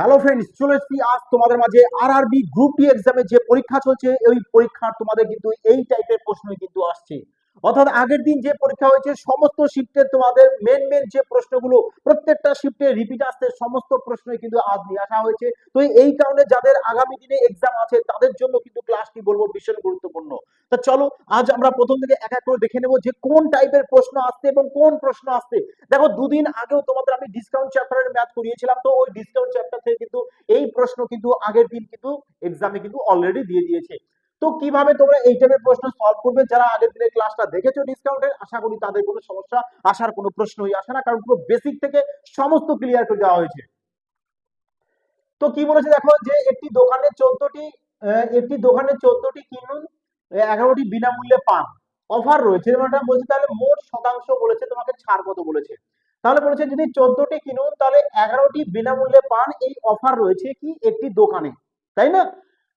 Hello friends, চলে এসেছি আজ তোমাদের মাঝে আরআরবি গ্রুপ ডি এক্সামে যে পরীক্ষা চলছে ওই পরীক্ষার তোমাদের কিন্তু এই টাইপের প্রশ্নই কিন্তু আসছে। অর্থাৎ আগের দিন যে পরীক্ষা হয়েছে সমস্ত শিফটের তোমাদের মেন যে প্রশ্নগুলো প্রত্যেকটা শিফটে রিপিট আসছে, সমস্ত প্রশ্নই কিন্তু আজ নিয়ে আসা হয়েছে। তো এই কারণে যাদের আগামী দিনে এক্সাম আছে তাদের জন্য কিন্তু ক্লাসটি বলবো ভীষণ গুরুত্বপূর্ণ। তো চলো আজ আমরা প্রথম থেকে এক এক করে দেখে নেবো যে কোন টাইপের প্রশ্ন আসছে এবং কোন প্রশ্ন আসছে। দেখো, দুদিন আগেও তোমাদের আমি ডিসকাউন্ট চ্যাপ্টারের ম্যাথ করিয়েছিলাম, তো ওই ডিসকাউন্ট চ্যাপ্টার থেকে কিন্তু এই প্রশ্ন কিন্তু আগের দিন কিন্তু এক্সামে কিন্তু অলরেডি দিয়ে দিয়েছে। তো কিভাবে তোমরা এই টাইপের প্রশ্ন সলভ করবে, যারা আগের দিনের ক্লাসটা দেখেছো ডিসকাউন্টের, আশা করি তাদের কোনো সমস্যা আসার কোনো প্রশ্নই আসে না, কারণ পুরো বেসিক থেকে সমস্ত ক্লিয়ার করে দেওয়া হয়েছে। তো কি বলেছে দেখো, যে একটি দোকানে 14টি কিনুন, 11টি বিনামূল্যে পান, অফার রয়েছে মানে বলছে, তাহলে মোট শতাংশ বলেছে, তোমাকে ছাড় কত বলেছে। তাহলে বলেছে যদি 14টি কিনুন তাহলে 11টি বিনামূল্যে পান, এই অফার রয়েছে কি একটি দোকানে, তাই না?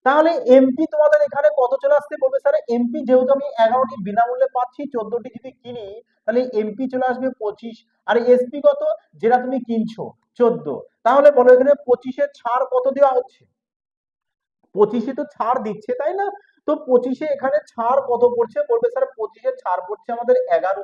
তাহলে এমপি তোমাদের এখানে কত চলে আসছে, বলবে স্যার এমপি যেহেতু আমি 11টি বিনামূল্যে পাচ্ছি, 14টি যদি কিনি তাহলে এমপি চলে আসবে 25, আর এসপি কত, যেটা তুমি কিনছো 14। তাহলে বলো এখানে 25-এ ছাড় কত দেওয়া হচ্ছে, 25-এ তো ছাড় দিচ্ছে, তাই না? তো 25-এ এখানে ছাড় কত পড়ছে, বলবে স্যার 25-এ ছাড় পড়ছে আমাদের 11।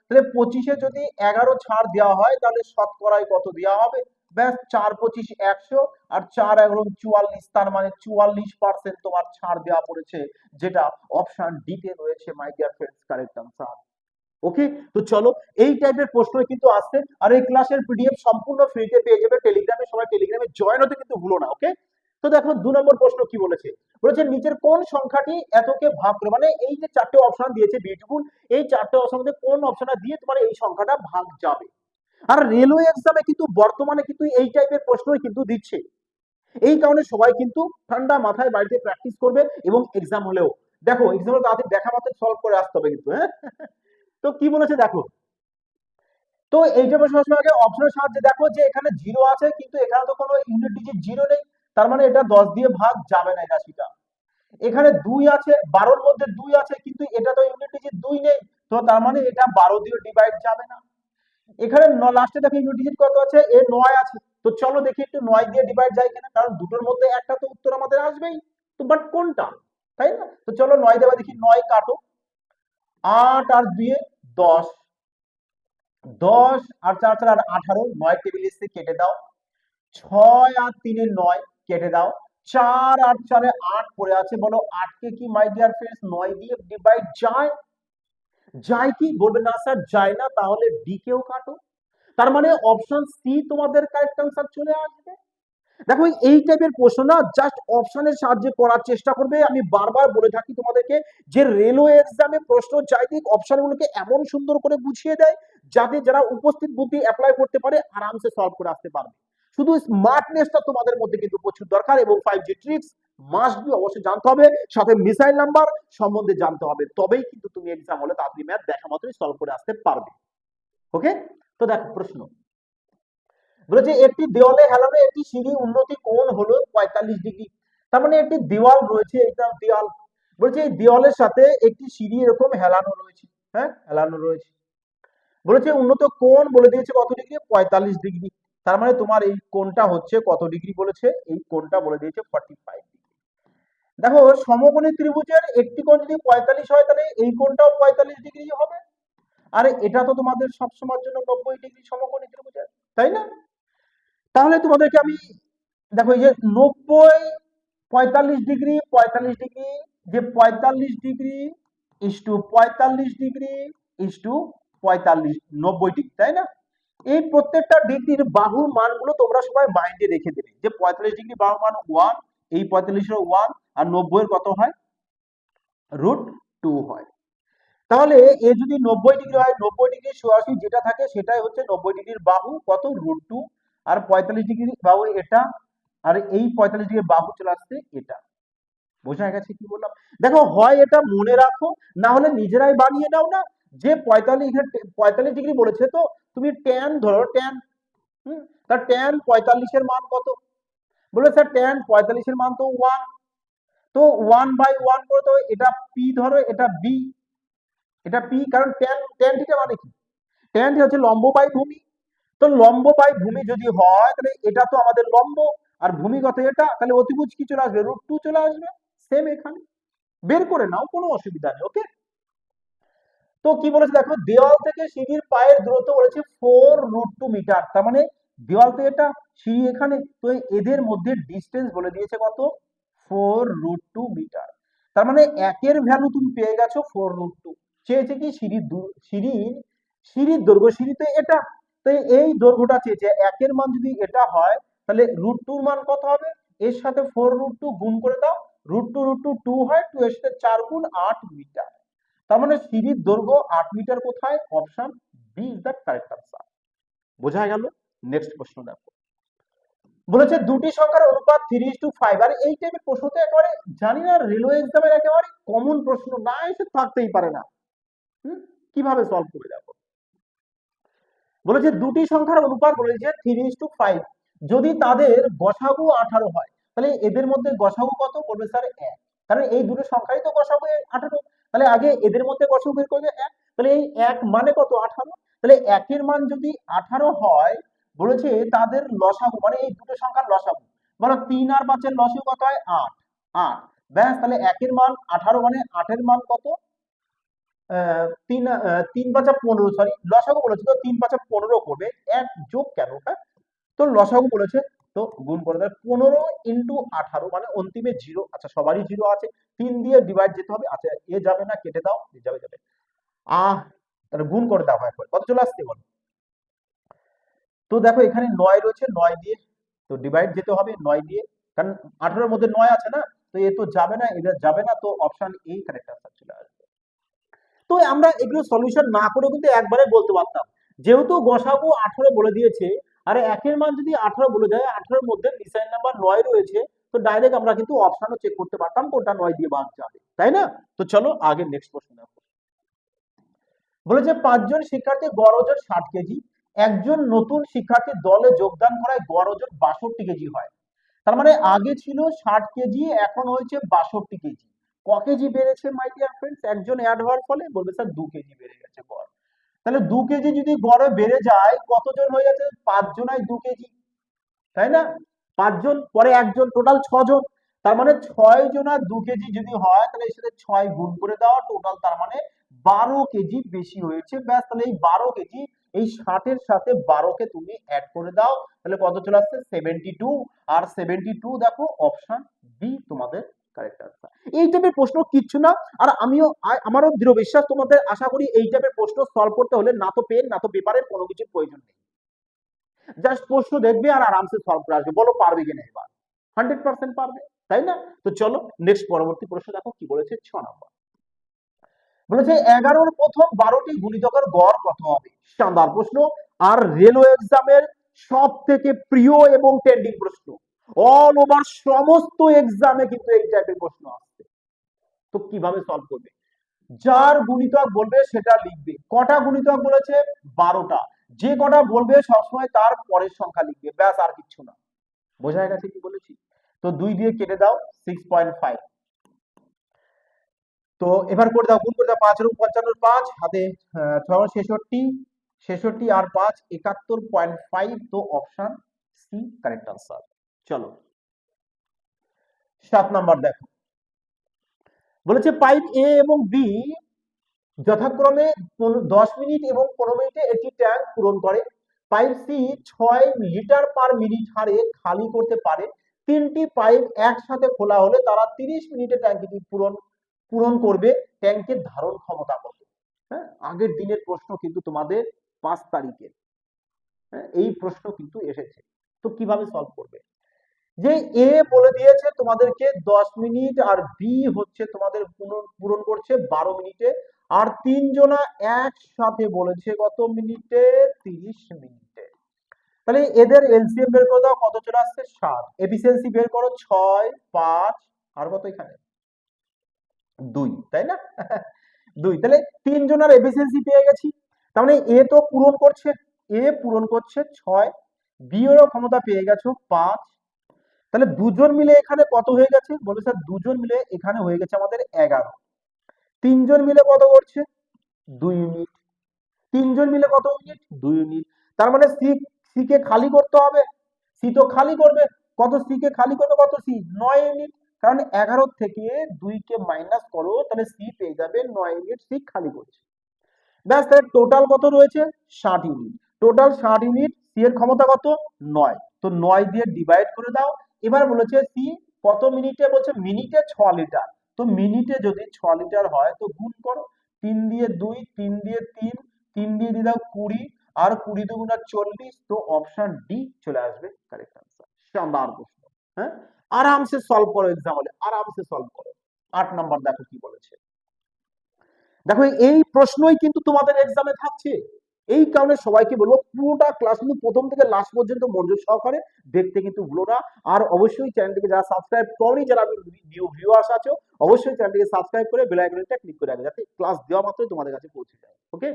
তাহলে 25-এ যদি 11 ছাড় দেওয়া হয় তাহলে শতকরায় কত দেওয়া হবে, ব্যাস 4 25 100, আর 4 11 44, তার মানে 44% তোমার ছাড় দেওয়া পড়েছে, যেটা অপশন ডি তে রয়েছে my dear friends, correct answer. Okay, তো চলো এই টাইপের প্রশ্ন কিন্তু আসছে, আর এই ক্লাসের পিডিএফ সম্পূর্ণ ফ্রিতে পেয়ে যাবে টেলিগ্রামে, সবাই টেলিগ্রামে জয়েন হতে কিন্তু ভুলো না। ওকে, তো দেখো 2 নম্বর প্রশ্ন কি বলেছে, বলেছে নিচের কোন সংখ্যাটি এতকে ভাগ করে, মানে এই যে 4টে অপশন দিয়েছে বিউটিফুল, এই 4টে অপশন মধ্যে কোন অপশনটা দিয়ে তোমার এই সংখ্যাটা ভাগ যাবে। আর রেলওয়ে এক্সামে কিন্তু বর্তমানে কিন্তু এই টাইপের প্রশ্নই কিন্তু দিচ্ছে, এই কারণে সবাই কিন্তু ঠান্ডা মাথায় বাড়িতে প্র্যাকটিস করবে, এবং এক্সাম হলেও দেখো, এক্সামে তাদের দেখা মাত্র সলভ করে আসতে হবে কিন্তু, হ্যাঁ। তো কি বলেছে দেখো, তো এইটা সবসময় আগে অপশনের সাহায্যে দেখো যে এখানে জিরো আছে, কিন্তু এখানে তো কোনো ইউনিট ডিজিট জিরো নেই, তার মানে এটা 10 দিয়ে ভাগ যাবে না এই রাশিটা। এখানে 2 আছে, 12-র মধ্যে 2 আছে, কিন্তু এটা তো ইউনিট ডিজিট 2 নেই, তো তার মানে এটা 12 দিয়ে ডিভাইড যাবে না। এখানে লাস্টে দেখো ইউনিট ডিজিট কত আছে, এ 9 আছে, তো চলো দেখি একটু 9 দিয়ে ডিভাইড যায় কিনা, কারণ দুটোর মধ্যে একটা তো উত্তর আমাদের আসবেই, তো বাট কোনটা, তাই না? তো চলো 9 দেবা দেখি, 9 কাটো, 8 আর 2 এ 10, 10 আর 4 4 আর 18, 9 টেবিলে এসে কেটে দাও, 6 আর 3 এ 9 কেটে দাও, 4 আর 4 এ 8 পড়ে আছে, বলো 8 কে কি মাই ডিয়ার ফ্রেন্ডস 9 দিয়ে ডিভাইড যায়, যায় কি, বলবে না স্যার যায় না, তাহলে ডি কেও কাটো, তার মানে অপশন সি তোমাদের কারেক্ট আনসার চলে আসবে। দেখো এই টাইপের প্রশ্ন না জাস্ট অপশনের সাহায্যে করার চেষ্টা করবে, আমি বারবার বলে থাকি তোমাদেরকে যে রেলওয়ে এক্সামে প্রশ্ন চাইতে অপশনগুলোকে এমন সুন্দর করে বুঝিয়ে দেয় যাতে যারা উপস্থিত বুদ্ধি অ্যাপ্লাই করতে পারে আরামসে সলভ করে আসতে পারবে। শুধু স্মার্টনেসটা তোমাদের মধ্যে কিন্তু প্রচুর দরকার, এবং 5G ট্রিক্স মাস্ট বি অবশ্যই জানতে হবে, সাথে মিসাইল নাম্বার সম্বন্ধে জানতে হবে, তবেই কিন্তু তুমি এক্সাম হলে তাড়াতাড়ি ম্যাথ দেখা মাত্রই সলভ করে আসতে পারবে। ওকে, তো দেখো প্রশ্ন বলেছে একটি দেওয়ালে হেলানো একটি সিঁড়ি উন্নতি কোণ হলো 45 ডিগ্রি, তার মানে একটি দেওয়াল রয়েছে, এটা দেওয়াল, বলছে এই দেওয়ালের সাথে একটি সিঁড়ি এরকম হেলানো রয়েছে, হ্যাঁ হেলানো রয়েছে, বলেছে উন্নত কোণ বলে দিয়েছে কত ডিগ্রি, 45 ডিগ্রি, তার মানে তোমার এই কোণটা হচ্ছে কত ডিগ্রি বলেছে, এই কোণটা বলে দিয়েছে 45 ডিগ্রি। দেখো সমকোণী ত্রিভুজের একটি কোণ যদি 45 হয় তাহলে এই কোণটাও 45 ডিগ্রি হবে, আর এটা তো তোমাদের সবসময়ের জন্য 90 ডিগ্রি সমকোণী ত্রিভুজের, তাই না? তাহলে তোমাদেরকে আমি দেখো এই যে 90 45 ডিগ্রি 45 ডিগ্রি, যে 45 degree is to 45 degree is to 45 90 degree, তাই না? এই প্রত্যেকটা ডিগ্রির বাহুর মানগুলো তোমরা সবাই মাইন্ডে রেখে দেবে, যে 45 ডিগ্রি বাহুর মান 1, এই 45-এর 1, আর 90-এর কত হয়, √2 হয়। তাহলে এ যদি 90 ডিগ্রি হয়, 90 ডিগ্রি সরাসরি যেটা থাকে সেটাই হচ্ছে 90 ডিগ্রির বাহু, কত, √2, আর 45 ডিগ্রি বাহু এটা, আর এই 45 ডিগ্রির বাহু চলে আসছে এটা। বোঝা গেছে কি বললাম? দেখো হয় এটা মনে রাখো, না হলে নিজেরাই বানিয়ে নাও না, যে 45 ডিগ্রি বলেছে, তো তুমি ট্যান ধরো, ট্যান, তার ট্যান 45-এর মান কত, বলে স্যার ট্যান 45-এর মান তো 1, তো 1/1 করে, তো এটা পি ধরো, এটা বি, এটা পি, কারণ ট্যান ট্যান থিটা মানে কি, ট্যান থিটা হচ্ছে লম্ব বাই ভূমি, তো লম্ব বাই ভূমি যদি হয় তাহলে এটা তো আমাদের লম্ব, আর ভূমিগত এটা, তাহলে অতিভুজ কি চলে আসবে, √2 চলে আসবে। সেম এখানে বের করে নাও, কোনো অসুবিধা নেই। ওকে, তো কি বলেছে দেখো, দেওয়াল থেকে সিঁড়ির পায়ের দূরত্ব বলেছে 4√2 মিটার, তার মানে দেওয়াল থেকে এটা, সিঁড়ি এখানে, তো এদের মধ্যে ডিস্টেন্স বলে দিয়েছে কত, 4√2 মিটার। তার মানে একের ভ্যালু তুমি পেয়ে গেছো 4√2, চেয়েছে কি সিঁড়ির দৈর্ঘ্য, সিঁড়িতে এটা, তো এই দৈর্ঘ্যটা চেয়েছে, একের মান যদি এটা হয় তাহলে √2 মান কত হবে, এর সাথে 4√2 গুণ করে দাও, √2 2 হয়, 2 এর সাথে 4 গুণ 8 মিটার। তার মানে সিঁড়ির দৈর্ঘ্য 8 মিটার, কোথায়, option B is the correct answer. বোঝা গেল? নেক্সট প্রশ্ন দেখো, বলেছে দুটি সংখ্যার অনুপাত 3:5, আর এই টাইপের প্রশ্ন তো একেবারে জানি না রেলওয়ে এক্সামের একেবারে কমন প্রশ্ন, না এসে থাকতেই পারে না। কিভাবে সলভ করে দেখো, বলেছে দুটি সংখ্যার অনুপাত বলেছে 3:5, যদি তাদের গসাগু 18 হয়, তাহলে এদের মধ্যে গসাগু কত, বলবে স্যার 1, কারণ এই দুটো সংখ্যারই তো গসাগু 18, তাহলে আগে এদের মধ্যে গসাগু বের করবে 1, তাহলে এই 1 মানে কত, 18, তাহলে 1 এর মান যদি 18 হয়, বলেছে তাদের লসাগু মানে এই দুটো সংখ্যার লসাগু, বলো 3 আর 5 এর লসাগু কত হয়, 8, 8, ব্যাস, তাহলে 1 এর মান 18 মানে 8 এর মান কত, 3 5 15, সরি লসাগু বলেছে তো 3 5 15 করবে, এক যোগ কেন, হ্যাঁ, তো লসাগু বলেছে তো গুণ করে দেয়, 15 ইন্টু 18 মানে অন্তিমে 0, আচ্ছা সবারই 0 আছে, 3 দিয়ে ডিভাইড যেতে হবে, আচ্ছা এ যাবে না, কেটে দাও, এ যাবে যাবে, তাহলে গুণ করে দাও একবার, কত চলে আসছে বলো, তো দেখো এখানে 9 রয়েছে, 9 দিয়ে তো ডিভাইড যেতে হবে 9 দিয়ে, কারণ 18 এর মধ্যে 9 আছে না, তো এ তো যাবে না, এটা যাবে না, তো অপশন এ কারেক্ট আনসার চলে আসবে। তো আমরা এগুলো সলিউশন না করে কিন্তু একবারে বলতে পারতাম, যেহেতু গসাগু 18 বলে দিয়েছে, আর একের মান যদি 18 বলে দেয়, 18 এর মধ্যে মিসাইল নাম্বার 9 রয়েছে, তো ডাইরেক্ট আমরা কিন্তু অপশনও চেক করতে পারতাম কোনটা 9 দিয়ে বাদ যাবে, তাই না? তো চলো আগে নেক্সট প্রশ্ন দেখো, বলেছে 5 জন শিক্ষার্থী গড় ওজন 60 কেজি, একজন নতুন শিক্ষার্থী দলে যোগদান করায় গড় ওজন 62 কেজি হয়, তার মানে আগে ছিল 60 কেজি, এখন হয়েছে 62 কেজি, ক কেজি বেড়েছে মাই ডিয়ার ফ্রেন্ডস, একজন অ্যাড হওয়ার ফলে, বলবে স্যার 2 কেজি বেড়ে গেছে গড়, তাহলে 2 কেজি যদি গড়ে বেড়ে যায়, কতজন হয়ে যাচ্ছে, 5 জনায় 2 কেজি, তাই না, 5 জন পরে একজন, টোটাল 6 জন, তার মানে 6 জনার 2 কেজি যদি হয়, তাহলে এর সাথে 6 গুণ করে দেওয়া, টোটাল তার মানে 12 কেজি বেশি হয়েছে, ব্যাস, তাহলে এই 12 কেজি, এই 60 এর সাথে 12 কে তুমি অ্যাড করে দাও, তাহলে কত চলে আসছে, 72, আর 72 দেখো অপশন বি তোমাদের কারেক্ট আনসার। এই টাইপের প্রশ্ন কিচ্ছু না, আর আমারও দৃঢ় বিশ্বাস, তোমাদের আশা করি এই টাইপের প্রশ্ন সলভ করতে হলে না তো পেন না তো পেপারের কোনো কিছুর প্রয়োজন নেই, জাস্ট প্রশ্ন দেখবে আর আরামসে সলভ করে আসবে, বলো পারবে কিনা এবার, 100% পারবে, তাই না? তো চলো নেক্সট পরবর্তী প্রশ্ন দেখো কি বলেছে, 6 নম্বর, বলেছে 11-র প্রথম 12টি গুণিতকের গড় কত হবে, শানদার প্রশ্ন, আর রেলওয়ে এক্সামের সব থেকে প্রিয় এবং ট্রেন্ডিং প্রশ্ন, অল ওভার সমস্ত এক্সামে কিন্তু এই টাইপের প্রশ্ন আসছে, তো কিভাবে সলভ করবে, যার গুণিতক বলবে সেটা লিখবে, কটা গুণিতক বলেছে, 12টা, যে কটা বলবে সবসময় তার পরের সংখ্যা লিখবে, ব্যাস, আর কিছু না, বোঝা গেছে কি বলেছি, তো 2 দিয়ে কেটে দাও, 6.5, তো এবার করে দাও, গুণ করে দাও, 5 এবং 55 5 হাতে, 6 66, 66 আর 5 71.5, তো অপশন সি কারেক্ট আনসার। চলো 7 নাম্বার দেখো, বলেছে পাইপ এ এবং বি যথাক্রমে 10 মিনিট এবং 15 মিনিটে একটি ট্যাঙ্ক পূরণ করে, pipe C 6 litre per minute হারে খালি করতে পারে, তিনটি পাইপ একসাথে খোলা হলে তারা 30 মিনিটে ট্যাঙ্কিটি পূরণ পূরণ করবে, ট্যাঙ্কের ধারণ ক্ষমতা কত, হ্যাঁ, আগের দিনের প্রশ্ন কিন্তু তোমাদের 5 তারিখে, হ্যাঁ, এই প্রশ্ন কিন্তু এসেছে, তো কিভাবে সলভ করবে, যে এ বলে দিয়েছে তোমাদেরকে 10 মিনিট, আর বি হচ্ছে তোমাদের পূরণ করছে 12 মিনিটে, আর তিনজনা একসাথে বলেছে কত মিনিটে, 30 মিনিটে, তাহলে এদের এলসিএম বের করে দাও, কত চলে আসছে, 7, এফিসিয়েন্সি বের করো, 6 5 আর কত এখানে 2, তাই না, 2, তাহলে তিনজনের এফিসিয়েন্সি পেয়ে গেছি, তার মানে এ তো পূরণ করছে, এ পূরণ করছে 6, বি এরও ক্ষমতা পেয়ে গেছো 5, তাহলে দুজন মিলে এখানে কত হয়ে গেছে, বলে স্যার দুজন মিলে এখানে হয়ে গেছে আমাদের 11, তিনজন মিলে কত করছে, 2 ইউনিট, তিনজন মিলে কত ইউনিট, 2 ইউনিট, তার মানে সি, সি কে খালি করতে হবে, সি তো খালি করবে, কত সি কে খালি করবে, কত সি 9 ইউনিট, কারণ 11 থেকে 2 কে মাইনাস করো তাহলে সি পেয়ে যাবে 9 ইউনিট, সি খালি করছে। ব্যাস, তাহলে টোটাল কত রয়েছে 60 ইউনিট, টোটাল 60 ইউনিট, সি এর ক্ষমতা কত 9, তো 9 দিয়ে ডিভাইড করে দাও। এবার বলেছে সি কত মিনিটে, বলছে মিনিটে 6 লিটার, তো মিনিটে যদি 6 লিটার হয় তো গুণ করো, 3 দিয়ে 2, 3 দিয়ে 3, 3 দিয়ে দিয়ে দাও 20, আর 20 দুগুণা 40, তো অপশন ডি চলে আসবে কারেক্ট আনসার। শানদার প্রশ্ন, হ্যাঁ, আরামসে সলভ করো, এক্সাম হলে আরামসে সলভ করো। 8 নাম্বার দেখো কি বলেছে, দেখো এই প্রশ্নই কিন্তু তোমাদের এক্সামে থাকছে, এই কারণে সবাইকে বলবো পুরোটা ক্লাস কিন্তু প্রথম থেকে লাস্ট পর্যন্ত মনোযোগ সহকারে দেখতে কিন্তু ভুলো না। আর অবশ্যই চ্যানেলটিকে যারা সাবস্ক্রাইব করনি, যারা নিউ ভিউয়ার্স আছো, অবশ্যই চ্যানেলটিকে সাবস্ক্রাইব করে বেল আইকনটা ক্লিক করে রাখবে যাতে ক্লাস দেওয়া মাত্রই তোমাদের কাছে পৌঁছে যায়। ওকে,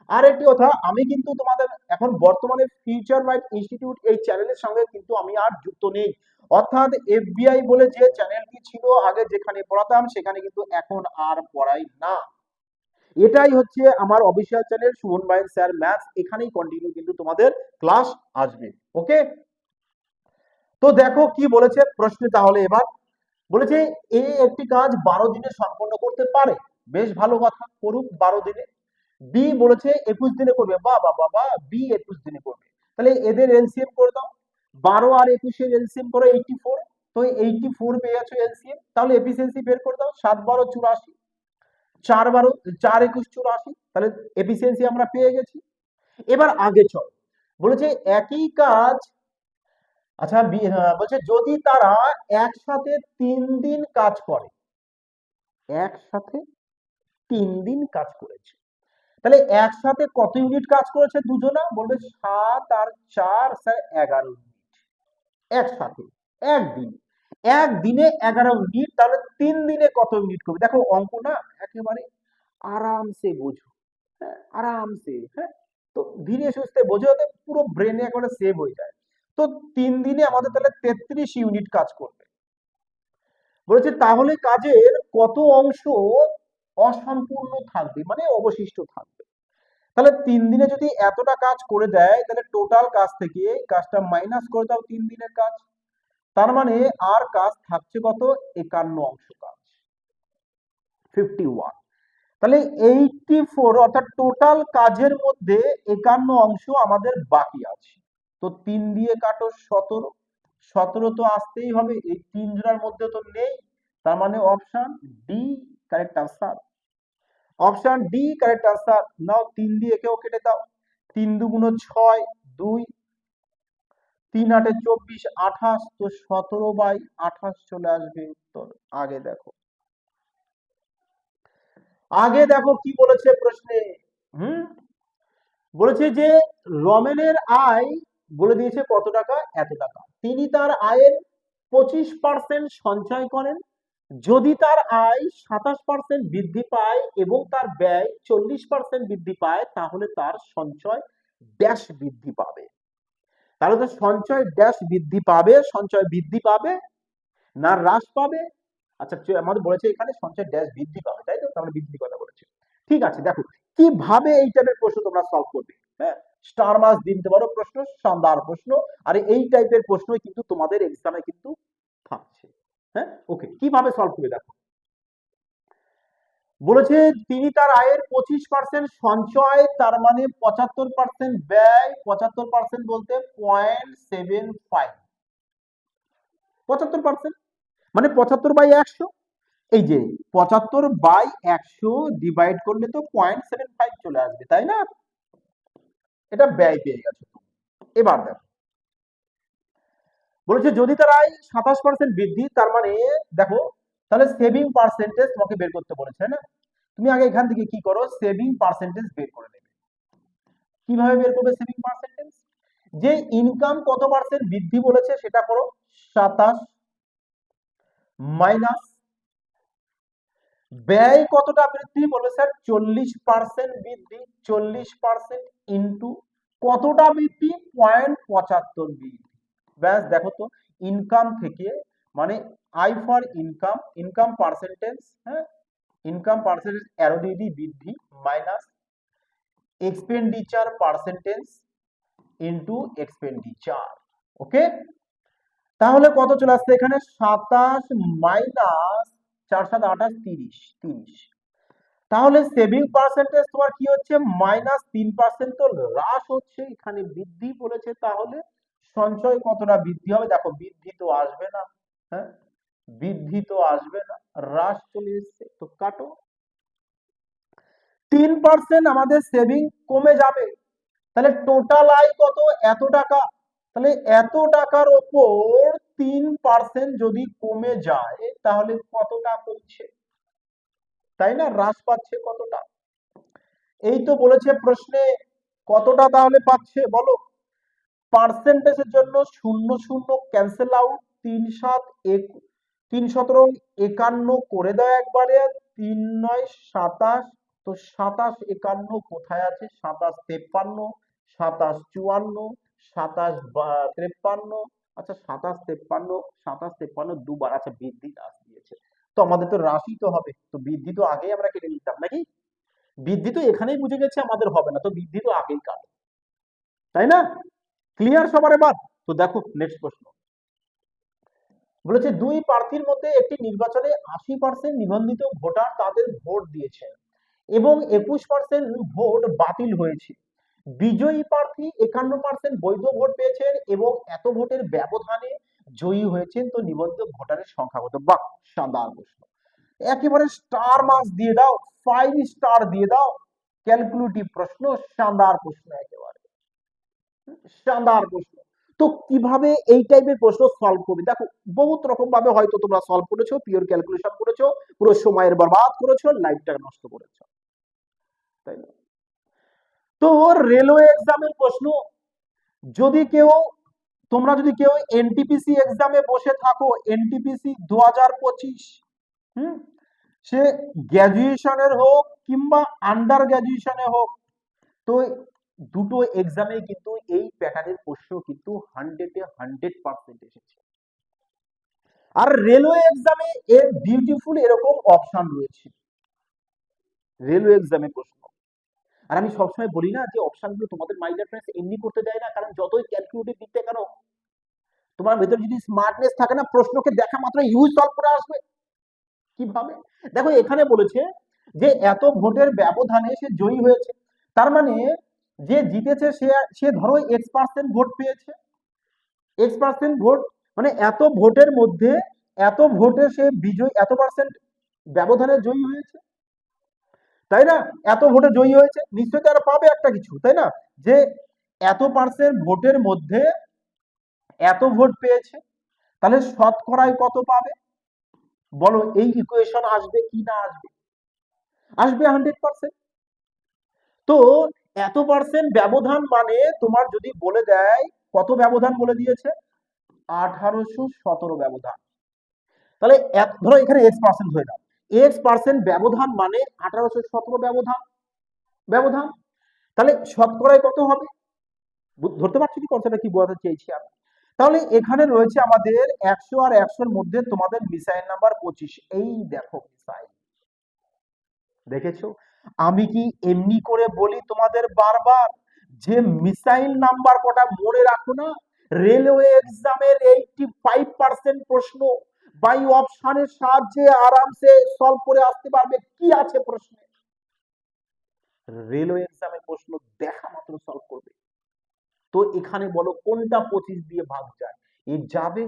আর একটি কথা, আমি কিন্তু তোমাদের এখন বর্তমানে ফিউচার মাইন্ড ইনস্টিটিউট এই চ্যানেলের সঙ্গে কিন্তু আমি আর যুক্ত নেই, অর্থাৎ এফবিআই বলে যে চ্যানেলটি ছিল আগে যেখানে পড়াতাম সেখানে কিন্তু এখন আর পড়াই না। এটাই হচ্ছে আমার অফিসিয়াল চ্যানেল সুমন বাইন স্যার ম্যাথস, এখানেই কন্টিনিউ কিন্তু তোমাদের ক্লাস আসবে। ওকে, তো দেখো কি বলেছে প্রশ্নে, তাহলে এবার বলেছে এ একটি কাজ 12 দিনে সম্পন্ন করতে পারে, বেশ ভালো কথা, করুক 12 দিনে। বি বলেছে 21 দিনে করবে, বাবা বাবা, বি 21 দিনে করবে, তাহলে এদের এলসিএম করে দাও, 12 আর 21 এর এলসিএম করো 84, তো 84 পেয়ে গেছো এলসিএম, তাহলে এফিসিয়েন্সি বের করে দাও, 7 12 84, 4 12 4 21 84, তাহলে এফিসিয়েন্সি আমরা পেয়ে গেছি। এবার আগে চল, বলেছে একই কাজ, আচ্ছা বলছে যদি তারা একসাথে 3 দিন কাজ করে, একসাথে 3 দিন কাজ করেছে, তাহলে একসাথে কত ইউনিট কাজ করেছে দুজনা, বলবে 7 আর 4 স্যার 11 ইউনিট একসাথে, একদিন, একদিনে 11 ইউনিট, তাহলে 3 দিনে কত ইউনিট করবে, দেখো অঙ্ক না একেবারে আরামসে বোঝো, হ্যাঁ আরামসে, হ্যাঁ, তো ধীরে সুস্থে বোঝো, পুরো ব্রেনে একেবারে সেভ হয়ে যায়। তো 3 দিনে আমাদের তাহলে 33 ইউনিট কাজ করবে, বলেছে তাহলে কাজের কত অংশ অসম্পূর্ণ থাকবে, মানে অবশিষ্ট থাকবে, তাহলে 3 দিনে যদি এতটা কাজ করে দেয় তাহলে টোটাল কাজ থেকে কাজটা মাইনাস করে দাও 3 দিনের কাজ, তার মানে আর কাজ থাকছে কত 51 অংশ কাজ, 51, তাহলে 84 অর্থাৎ টোটাল কাজের মধ্যে 51 অংশ আমাদের বাকি আছে, তো 3 দিয়ে কাটো 17, 17 তো আসতেই হবে, এই 3 জনের মধ্যে তো নেই, তার মানে option D correct answer, option D correct answer. Now 3 দিয়ে একেও কেটে দাও, 3 দুগুণ 6, 2, 3 8 24, 28, তো 17/28 চলে আসবে উত্তর। আগে দেখো, আগে দেখো কি বলেছে প্রশ্নে, হুম, বলেছে যে রমেনের আয় বলে দিয়েছে কত টাকা, এত টাকা, তিনি তার আয়ের 25% সঞ্চয় করেন, যদি তার আয় 27% বৃদ্ধি পায় এবং তার ব্যয় 40% বৃদ্ধি পায় তাহলে তার সঞ্চয় ড্যাশ বৃদ্ধি পাবে, তাহলে তো সঞ্চয় ড্যাশ বৃদ্ধি পাবে, সঞ্চয় বৃদ্ধি পাবে না হ্রাস পাবে, আচ্ছা আমাদের বলেছে এখানে সঞ্চয় ড্যাশ বৃদ্ধি পাবে, তাই তো, তাহলে বৃদ্ধি কথা বলেছে। ঠিক আছে, দেখো কিভাবে এই টাইপের প্রশ্ন তোমরা সলভ করবে, হ্যাঁ, স্টার মার্কস দিতে পারো প্রশ্ন, শানদার প্রশ্ন, আর এই টাইপের প্রশ্নই কিন্তু তোমাদের এক্সামে কিন্তু থাকছে। হ্যাঁ, ওকে, কিভাবে সলভ করবে দেখো, বলেছে তিনি তার আয়ের 25% সঞ্চয়, তার মানে 75% ব্যয়, 75% বলতে 0.75, 75% মানে 75/100, এই যে 75/100 ডিভাইড করলে তো 0.75 চলে আসবে, তাই না, এটা ব্যয় পেয়ে গেছো। এবার দেখো বলেছে যদি তার আয় 27% বৃদ্ধি, তার মানে দেখো তাহলে সেভিং পার্সেন্টেজ তোমাকে বের করতে বলেছে না, তুমি আগে এখান থেকে কি করো, সেভিং পার্সেন্টেজ বের করে নেবে। কিভাবে বের করবে সেভিং পার্সেন্টেজ, যে ইনকাম কত পার্সেন্ট বৃদ্ধি বলেছে সেটা করো, 27 মাইনাস ব্যয় কতটা বৃদ্ধি বলবে স্যার 40% বৃদ্ধি, 40% ইন্টু কতটা বৃদ্ধি 0.75 বৃদ্ধি, ব্যাস দেখো তো ইনকাম থেকে মানে I for income, income percentage, হ্যাঁ ইনকাম পার্সেন্টেজ অ্যারো দিয়ে দিই বৃদ্ধি, minus expenditure percentage, into expenditure. Okay, তাহলে কত চলে আসছে এখানে 27 মাইনাস 4 7 28 30 30। তাহলে সেভিং পার্সেন্টেজ তোমার কি হচ্ছে -3%, তো হ্রাস হচ্ছে, এখানে বৃদ্ধি বলেছে, তাহলে সঞ্চয় কতটা বৃদ্ধি হবে? দেখো বৃদ্ধি তো আসবে না, হ্যাঁ বৃদ্ধি তো আসবে না, হ্রাস চলে এসছে, তো কাটো। 3% আমাদের সেভিং কমে যাবে, তাহলে টোটাল আয় কত? এত টাকা। তাহলে এত টাকার ওপর 3% যদি কমে যায় তাহলে কতটা কমছে, তাই না? হ্রাস পাচ্ছে কতটা? এই তো বলেছে প্রশ্নে, কতটা তাহলে পাচ্ছে বলো? পার্সেন্টেজের জন্য 0 0 ক্যান্সেল আউট, 3 7 3 17 51 করে দাও একবারে, 3 9 27, তো 27 51 কোথায় আছে? 27 53, 27 54, 27 53, আচ্ছা 27 53, 27 53 দুবার, আচ্ছা বৃদ্ধি হ্রাস দিয়েছে, তো আমাদের তো হ্রাসই তো হবে, তো বৃদ্ধি তো আগেই আমরা কেটে নিতাম নাকি? বৃদ্ধি তো এখানেই বুঝে গেছে আমাদের হবে না, তো বৃদ্ধি তো আগেই কাটে, তাই না? ক্লিয়ার সবার এবার? তো দেখো নেক্সট প্রশ্ন বলেছে, দুই প্রার্থীর মধ্যে একটি নির্বাচনে 80% নিবন্ধিত ভোটার তাদের ভোট দিয়েছেন এবং 21% ভোট বাতিল হয়েছে। বিজয়ী প্রার্থী 51% বৈধ ভোট পেয়েছেন এবং এত ভোটের ব্যবধানে জয়ী হয়েছেন, তো নিবন্ধিত ভোটারের সংখ্যা কত? বাহ, শানদার প্রশ্ন, একেবারে স্টার মার্কস দিয়ে দাও, 5 স্টার দিয়ে দাও, ক্যালকুলেটিভ প্রশ্ন, শানদার প্রশ্ন, একেবারে শানদার প্রশ্ন। তো কিভাবে এই টাইপের প্রশ্ন সলভ করবে? দেখো বহুত রকম ভাবে হয়তো তোমরা সলভ করেছো, পিওর ক্যালকুলেশন করেছো, পুরো সময়ের বরবাদ করেছো, লাইফটা নষ্ট করেছো, তাই না? তো রেলওয়ে এক্সামের প্রশ্ন, যদি কেউ তোমরা যদি কেউ এনটিপিসি এক্সামে বসে থাকো, এনটিপিসি 2025, সে গ্র্যাজুয়েশনের হোক কিংবা আন্ডার গ্র্যাজুয়েশনে হোক, তো দুটো এক্সামে কিন্তু এই প্যাটার্নের প্রশ্ন কিন্তু 100% এসেছে। আর রেলওয়ে এক্সামে এর বিউটিফুল এরকম অপশন রয়েছে, রেলওয়ে এক্সামে প্রশ্ন। আর আমি সবসময় বলি না যে অপশনগুলো তোমাদের মাইন্ডের ফ্রেন্ডস এমনি করতে দেয় না, কারণ যতই ক্যালকুলেটিভ দিতে কেন, তোমার ভেতর যদি স্মার্টনেস থাকে না, প্রশ্নকে দেখা মাত্র ইউজ সলভ করে আসবে। কিভাবে? দেখো এখানে বলেছে যে এত ভোটের ব্যবধানে সে জয়ী হয়েছে, তার মানে যে জিতেছে সে সে ধরো X% ভোট পেয়েছে, X% ভোট, মানে এত ভোটের মধ্যে এত ভোটে সে বিজয়ী, এত পার্সেন্ট ব্যবধানে জয়ী হয়েছে, তাই না? এত ভোটে জয়ী হয়েছে, নিশ্চয়ই তারা পাবে একটা কিছু, তাই না? যে এত পার্সেন্ট ভোটের মধ্যে এত ভোট পেয়েছে, তাহলে শতকরায় কত পাবে বলো? এই ইকুয়েশন আসবে কি না আসবে? আসবে 100%। তো এত পার্সেন্ট ব্যবধান মানে তোমার যদি বলে দেয়, কত ব্যবধান বলে দিয়েছে? 1817 ব্যবধান। তাহলে ধরো এখানে X% হয়ে দাও, X% ব্যবধান মানে 1817 ব্যবধান, ব্যবধান, তাহলে শতকরায় কত হবে? ধরতে পারছো কি কনসেপ্টটা কি বোঝাতে চেয়েছি আমি? তাহলে এখানে রয়েছে আমাদের 100 আর 100 এর মধ্যে তোমাদের মিসাইল নাম্বার 25, এই দেখো মিসাইল, দেখেছো? আমি কি এমনি করে বলি তোমাদের বারবার যে মিসাইল নাম্বার কটা মনে রাখো না? রেলওয়ে এক্সামের 85% প্রশ্ন বাই অপশনের সাহায্যে আরামসে সলভ করে আসতে পারবে, কি আছে প্রশ্নে? রেলওয়ে এক্সামের প্রশ্ন দেখা মাত্র সলভ করবে। তো এখানে বলো কোনটা 25 দিয়ে ভাগ যায়? এ যাবে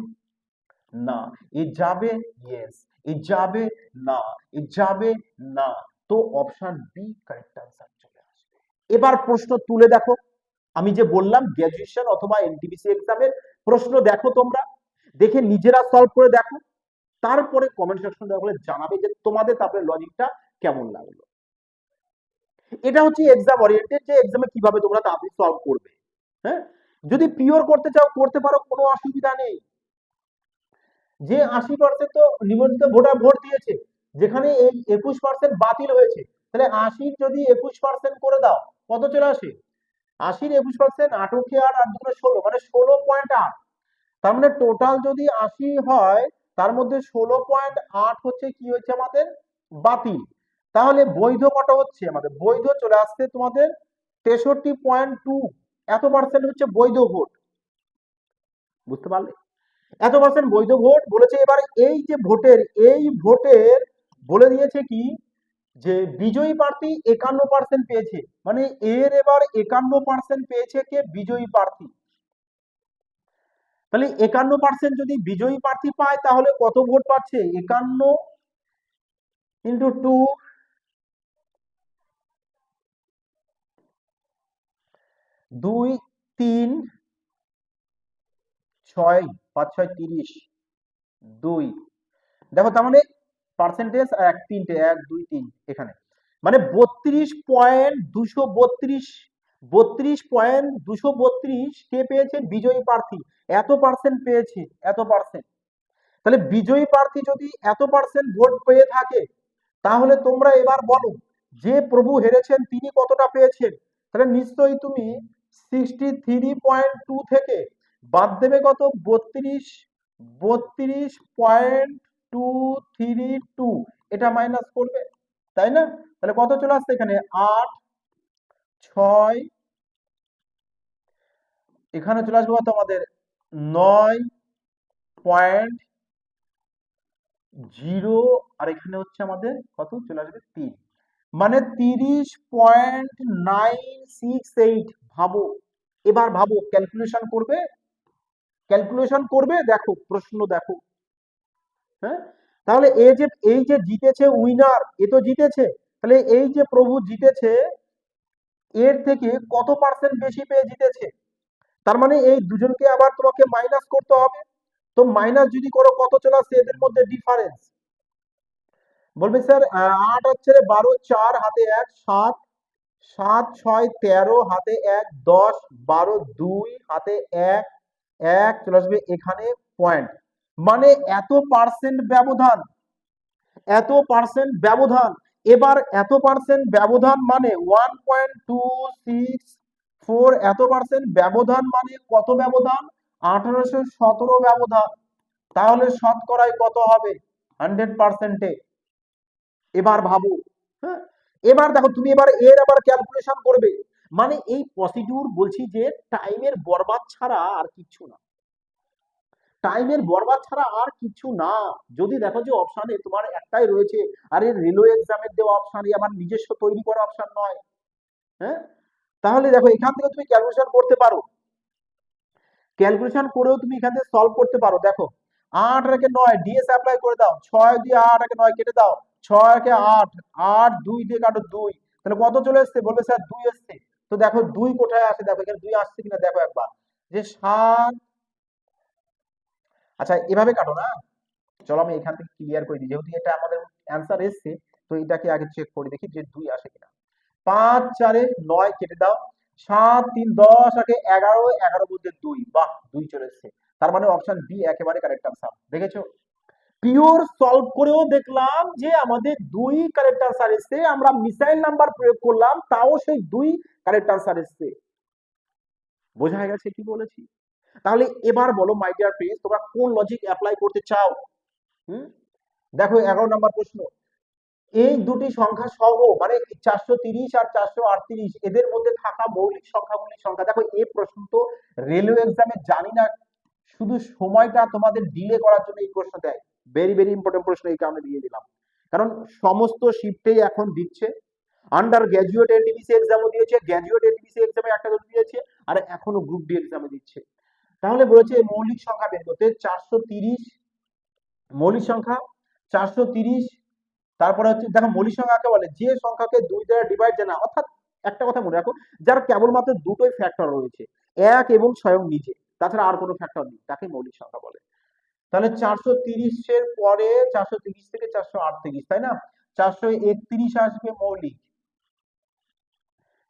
না, এ যাবে ইয়েস, এ যাবে না, এ যাবে না, তো অপশন বি কারেক্ট আনসার চলে আসবে। এবার প্রশ্ন তুলে দেখো, আমি যে বললাম গ্র্যাজুয়েশন অথবা এনটিপিসি এক্সামের প্রশ্ন দেখো তোমরা, দেখে নিজেরা সলভ করে দেখো, তারপরে কমেন্ট সেকশন দেওয়া হলে জানাবে যে তোমাদের তারপরে লজিকটা কেমন লাগলো। এটা হচ্ছে এক্সাম ওরিয়েন্টেড, যে এক্সামে কিভাবে তোমরা তাড়াতাড়ি সলভ করবে। হ্যাঁ, যদি পিওর করতে চাও করতে পারো, কোনো অসুবিধা নেই। যে 80% তো নিবন্ধিত ভোটার ভোট দিয়েছে, যেখানে এই 21% বাতিল হয়েছে, তাহলে 80 যদি 21% করে দাও, কত চলে আসে? 80 21%, 8 আর 8 দুগুণে 16, মানে 16.8। তার মানে টোটাল যদি 80 হয়, তার মধ্যে 16.8 হচ্ছে কি হয়েছে আমাদের বাতিল। তাহলে বৈধ কত হচ্ছে? আমাদের বৈধ চলে আসছে তোমাদের 63.2, এত পার্সেন্ট হচ্ছে বৈধ ভোট। বুঝতে পারলে? এত পার্সেন্ট বৈধ ভোট বলেছে। এবার এই যে ভোটের, এই ভোটের বলে দিয়েছে কি যে বিজয়ী প্রার্থী 51% পেয়েছে, মানে এর এবার 51% পেয়েছে কে? বিজয়ী প্রার্থী। তাহলে 51% যদি বিজয়ী প্রার্থী পায় তাহলে কত ভোট পাচ্ছে? 51 ইন্টু 2, 2 3 6 5 6 30, 2, দেখো তার মানে পার্সেন্টেজ এক তিনটে, 1 2 3 এখানে, মানে 32.232 কে পেয়েছে? বিজয়ী প্রার্থী। এত পার্সেন্ট পেয়েছে, এত পার্সেন্ট। তাহলে বিজয়ী প্রার্থী যদি এত পার্সেন্ট ভোট পেয়ে থাকে তাহলে তোমরা এবার বলো যে প্রভু হেরেছেন তিনি কতটা পেয়েছেন? তাহলে নিশ্চয়ই তুমি 63.2 থেকে বাদ দেবে কত? 32.232, এটা মাইনাস করবে, তাই না? তাহলে কত চলে আসছে এখানে? 8 6, এখানে চলে আসবে কত আমাদের? 9.0, আর এখানে হচ্ছে আমাদের কত চলে আসবে? 3, মানে 30.968। ভাবো, এবার ভাবো, ক্যালকুলেশন করবে, ক্যালকুলেশন করবে, দেখো প্রশ্ন দেখো। হ্যাঁ, তাহলে এই যে জিতেছে উইনার, এ তো জিতেছে, তাহলে এই যে প্রভু জিতেছে এর থেকে কত পার্সেন্ট বেশি পেয়ে জিতেছে? তার মানে এই দুজনকে আবার তোমাকে মাইনাস করতে হবে। তো মাইনাস যদি করো কত চলে আসছে এদের মধ্যে ডিফারেন্স? বলবে স্যার 8 হচ্ছে 12, 4 হাতে 1 7, 7 6 13 হাতে 1 10, 12 2 হাতে 1 1 চলে আসবে এখানে পয়েন্ট, মানে এত পার্সেন্ট ব্যবধান, এত পার্সেন্ট ব্যবধান। এবার এত পার্সেন্ট ব্যবধান মানে 1.264, এত পার্সেন্ট ব্যবধান মানে কত ব্যবধান? 1817 ব্যবধান। তাহলে শতকরায় কত হবে 100%-এ? এবার ভাবো। হ্যাঁ, এবার দেখো তুমি এবার এর আবার ক্যালকুলেশন করবে, মানে এই প্রসিডিউর বলছি যে টাইমের বরবাদ ছাড়া আর কিছু না, টাইমের বরবাদ ছাড়া আর কিছু না। যদি দেখো যে অপশানে তোমার একটাই রয়েছে, আরে রেলওয়ে এক্সামের দেওয়া অপশান, আমার নিজস্ব তৈরি করা অপশান নয়। হ্যাঁ, তাহলে দেখো এখান থেকে তুমি ক্যালকুলেশন করতে পারো, ক্যালকুলেশন করেও তুমি এখান থেকে সলভ করতে পারো। দেখো 8 আর 9 ডিএস অ্যাপ্লাই করে দাও, 6 দিয়ে 8 আর 9 কেটে দাও, 6 আর 8, 8 2 দিয়ে কাটো 2, তাহলে কত চলে এসছে? বলবে স্যার 2 এসছে। তো দেখো 2 কোথায় আসে, দেখো এখানে 2 আসছে কিনা দেখো একবার, যে 7, আচ্ছা এভাবে কাটো না, চলো আমি এখান থেকে ক্লিয়ার করে দিই, যেহেতু এটা আমাদের অ্যান্সার এসছে, তো এটাকে আগে চেক করে দেখি যে 2 আসে কিনা। 5 4 9 কেটে দাও, 7 3 10 আগে 11, 11 মধ্যে 2, বাহ 2 চলে এসেছে। তার মানে অপশন বি একেবারে কারেক্ট আনসার। দেখেছো, পিওর সলভ করেও দেখলাম যে আমাদের 2 কারেক্ট আনসার এসেছে, আমরা মিসাইল নাম্বার প্রয়োগ করলাম তাও সেই 2 কারেক্ট আনসার এসেছে। বোঝা গেছে কি বলেছি? তাহলে এবার বলো মাই ডিয়ার ফ্রেন্ডস, তোমরা কোন লজিক অ্যাপ্লাই করতে চাও? হুম, দেখো 11 নম্বর প্রশ্ন, এই দুটি সংখ্যা সহ মানে 430 আর 438 এদের মধ্যে থাকা মৌলিক সংখ্যাগুলির সংখ্যা। দেখো এই প্রশ্ন তো রেলওয়ে এক্সামে জানি না, শুধু সময়টা তোমাদের ডিলে করার জন্য এই প্রশ্ন দেয়। ভেরি ভেরি ইম্পর্টেন্ট প্রশ্ন, এই কারণে দিয়ে দিলাম, কারণ সমস্ত শিফটেই এখন দিচ্ছে। আন্ডার গ্র্যাজুয়েট এনটিপিসি এক্সামও দিয়েছে, গ্র্যাজুয়েট এনটিপিসি এক্সামে একটা দিয়েছে, আর এখনো গ্রুপ ডি এক্সামে দিচ্ছে। তাহলে বলেছে মৌলিক সংখ্যা বের করতে, 430 মৌলিক সংখ্যা, 430, তারপরে হচ্ছে দেখো মৌলিক সংখ্যা কাকে বলে? যে সংখ্যাকে 2 দ্বারা ডিভাইড যায় না, অর্থাৎ একটা কথা মনে রাখো, যার কেবলমাত্র দুটোই ফ্যাক্টর রয়েছে, 1 এবং স্বয়ং নিজে, তাছাড়া আর কোনো ফ্যাক্টর নেই, তাকে মৌলিক সংখ্যা বলে। তাহলে 430 এর পরে 430 থেকে 438, তাই না? 431 আসবে মৌলিক,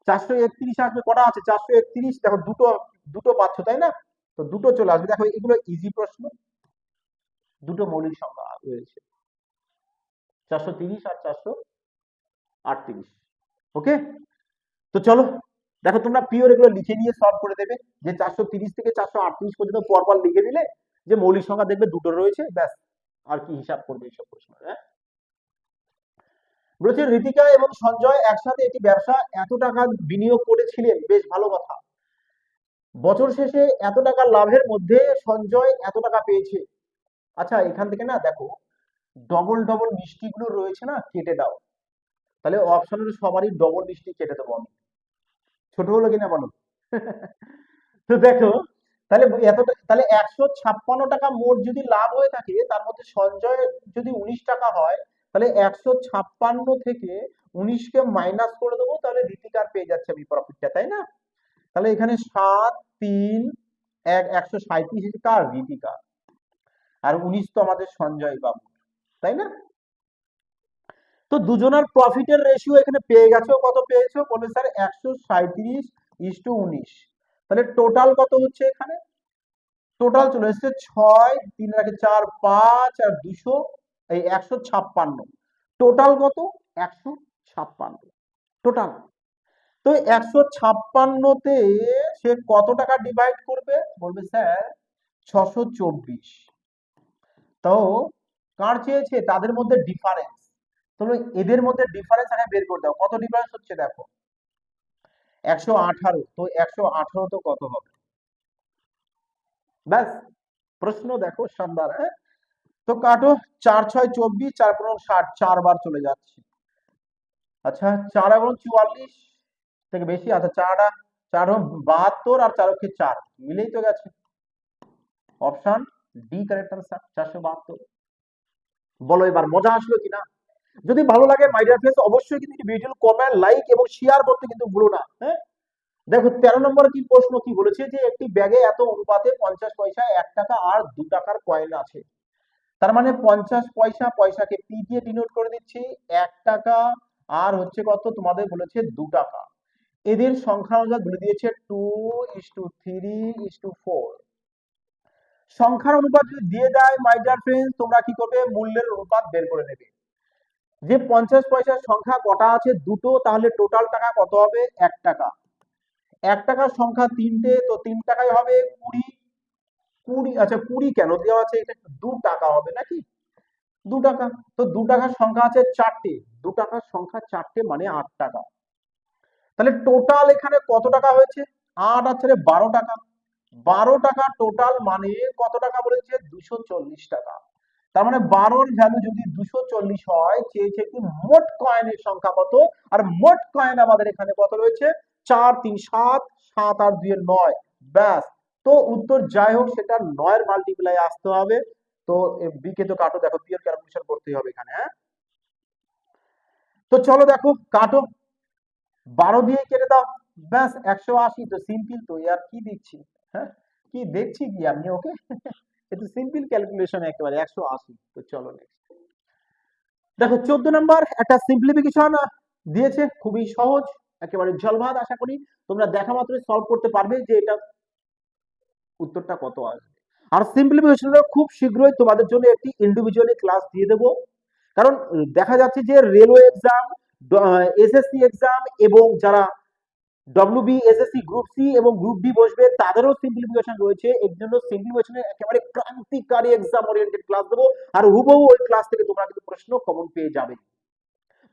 431 আসবে, কটা আছে? 431, দেখো দুটো দুটো পাচ্ছ তাই না? তো দুটো চলে আসবে। দেখো এগুলো ইজি প্রশ্ন, দুটো মৌলিক সংখ্যা রয়েছে, 430 আর 438। ওকে, তো চলো দেখো তোমরা পিওর এগুলো লিখে নিয়ে সলভ করে দেবে, যে 430 থেকে 438 পর্যন্ত পরপর লিখে দিলে যে মৌলিক সংখ্যা দেখবে দুটো রয়েছে, ব্যাস, আর কি হিসাব করবে এইসব প্রশ্ন। হ্যাঁ, বলেছে ঋতিকা এবং সঞ্জয় একসাথে একটি ব্যবসা এত টাকা বিনিয়োগ করেছিলেন, বেশ ভালো কথা। বছর শেষে এত টাকা লাভের মধ্যে সঞ্জয় এত টাকা পেয়েছে। আচ্ছা, এখান থেকে না দেখো, ডবল ডবল মিষ্টিগুলো রয়েছে না, কেটে দাও। তাহলে অপশনের সবারই ডবল মিষ্টি কেটে দেবো আমি। ছোট হলো কিনা বলো? তো দেখো, তাহলে তাহলে 156 টাকা মোট যদি লাভ হয়ে থাকে, তার মধ্যে সঞ্চয় যদি 19 টাকা হয়, তাহলে 156 থেকে 19কে মাইনাস করে দেবো, তাহলে ঋতিকার পেয়ে যাচ্ছে আমি প্রফিটটা, তাই না? তাহলে এখানে 7 3 1 137 কার? ঋতিকা। আর 19 তো আমাদের সঞ্জয় বাবু, তাই না? তো দুজনের প্রফিটের রেশিও এখানে পেয়ে গেছো, কত পেয়েছো বলবে স্যার? 137:19। তাহলে টোটাল কত হচ্ছে এখানে? টোটাল চলে এসেছে 6 3 রাখে 4 5 আর 200, এই 156। টোটাল কত? 156 টোটাল। তো 156তে সে কত টাকা ডিভাইড করবে বলবে স্যার? 624। তো কার চেয়েছে? তাদের মধ্যে ডিফারেন্স। তাহলে এদের মধ্যে ডিফারেন্স আগে বের করে দাও, কত ডিফারেন্স হচ্ছে দেখো। 118। তো 118 তো কত হবে? ব্যাস, প্রশ্ন দেখো শানদার, হ্যাঁ? তো কাটো, 4 6 24, 4 15 60, 4 বার চলে যাচ্ছে। আচ্ছা, 4 এবং 44 থেকে বেশি। আচ্ছা, 4 72 আর 4 4 মিলেই তো গেছে। Option D correct answer, 472। বলো এবার মজা আসলো কিনা? যদি ভালো লাগে মাই ডিয়ার ফ্রেন্ডস, অবশ্যই কিন্তু ভিডিও কমেন্ট, লাইক এবং শেয়ার করতে কিন্তু ভুলো না, হ্যাঁ? দেখো 13 নম্বর কি প্রশ্ন কি বলেছে, যে একটি ব্যাগে এত অনুপাতে 50 পয়সা, 1 টাকা আর 2 টাকার কয়েন আছে। তার মানে 50 পয়সা, পয়সাকে পি দিয়ে ডিনোট করে দিচ্ছি, 1 টাকা আর হচ্ছে কত তোমাদের বলেছে 2 টাকা। এদের সংখ্যা অনুযায়ী বলে দিয়েছে 2:3:4। সংখ্যার অনুপাত যদি দিয়ে দেয় মাই ডিয়ার ফ্রেন্ডস, তোমরা কি করবে? মূল্যের অনুপাত বের করে নেবে। যে 50 পয়সার সংখ্যা কটা আছে? দুটো, তাহলে টোটাল টাকা কত হবে? 1 টাকা। 1 টাকার সংখ্যা 3টে, তো 3 টাকায় হবে 20। 20, আচ্ছা 20 কেন দেওয়া আছে? এটা 2 টাকা হবে নাকি? 2 টাকা। তো 2 টাকার সংখ্যা আছে 4টে, 2 টাকার সংখ্যা 4টে মানে 8 টাকা। তাহলে টোটাল এখানে কত টাকা হয়েছে? 8 আর 4 12 টাকা। 12 টাকা টোটাল মানে কত টাকা বলেছে? 240 টাকা। তার মানে 12-র ভ্যালু যদি 240 হয়, চেয়েছে কি মোট কয়েনের সংখ্যা কত? আর মোট কয়েন আমাদের এখানে কত রয়েছে? 4 3 7, 7 আর 2 9। ব্যাস। তো উত্তর যাই হোক, সেটা 9-এর মাল্টিপ্লাই আসতে হবে। তো বি কে তো কাটো, দেখো বি এর ক্যালকুলেশন করতেই হবে এখানে, হ্যাঁ? তো চলো দেখো কাটো, 12 দিয়ে কেটে দাও, ব্যাস 180। তো সিম্পল তো, আর কি দিচ্ছি, হ্যাঁ? কি দেখছি কি আমি, ওকে? এটা সিম্পল ক্যালকুলেশন একেবারে 180। তো চলো নেক্সট দেখো, 14 নাম্বার একটা সিম্পলিফিকেশন দিয়েছে, খুবই সহজ, একেবারে জলভাত। আশা করি তোমরা দেখা মাত্রই সলভ করতে পারবে যে এটা উত্তরটা কত আসবে। আর সিম্পলিফিকেশনটা খুব শীঘ্রই তোমাদের জন্য একটি ইন্ডিভিজুয়ালি ক্লাস দিয়ে দেবো। কারণ দেখা যাচ্ছে যে রেলওয়ে এক্সাম, এসএসসি এক্সাম এবং যারা ডব্লিউবি এসএসসি গ্রুপ সি এবং গ্রুপ ডি বসবে, তাদেরও সিম্পলিফিকেশন রয়েছে। এর জন্য সিম্পলিফিকেশনের একেবারে ক্রান্তিকারী এক্সাম ওরিয়েন্টেড ক্লাস দেবো। আর হুবহু ওই ক্লাস থেকে তোমরা কিন্তু প্রশ্ন কমন পেয়ে যাবে।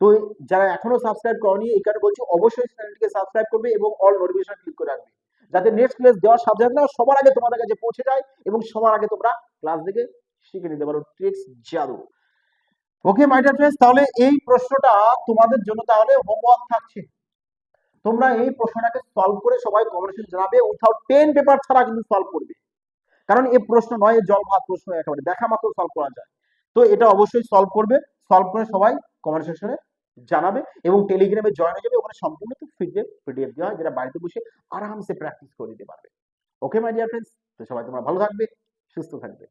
তো যারা এখনো সাবস্ক্রাইব করনি, এই কারণে বলছি অবশ্যই চ্যানেলটিকে সাবস্ক্রাইব করবে এবং অল নোটিফিকেশন ক্লিক করে রাখবে, যাতে নেক্সট ক্লাস দেওয়ার সাথে সাথে না সবার আগে তোমাদের কাছে পৌঁছে যায় এবং সবার আগে তোমরা ক্লাস দেখে শিখে নিতে পারো ট্রিক্স জাদু। ওকে মাই ডিয়ার ফ্রেন্ডস, তাহলে এই প্রশ্নটা তোমাদের জন্য তাহলে হোমওয়ার্ক থাকছে। তোমরা এই প্রশ্নটাকে সলভ করে সবাই কমেন্ট জানাবে, উইথাউট পেন পেপার ছাড়া কিন্তু সলভ করবে। কারণ এই প্রশ্ন নয়, জল ভাত প্রশ্ন, একেবারে দেখা মাত্র সলভ করা যায়। তো এটা অবশ্যই সলভ করবে, সলভ করে সবাই কমেন্ট সেকশনে জানাবে এবং টেলিগ্রামে জয়েন হয়ে যাবে। ওখানে সম্পূর্ণ ফিডব্যাক পিডিএফ দেওয়া হয়, যেটা বাড়িতে বসে আরামসে প্র্যাকটিস করে নিতে পারবে। ওকে মাই ডিয়ার ফ্রেন্ডস, তো সবাই তোমরা ভালো থাকবে, সুস্থ থাকবে।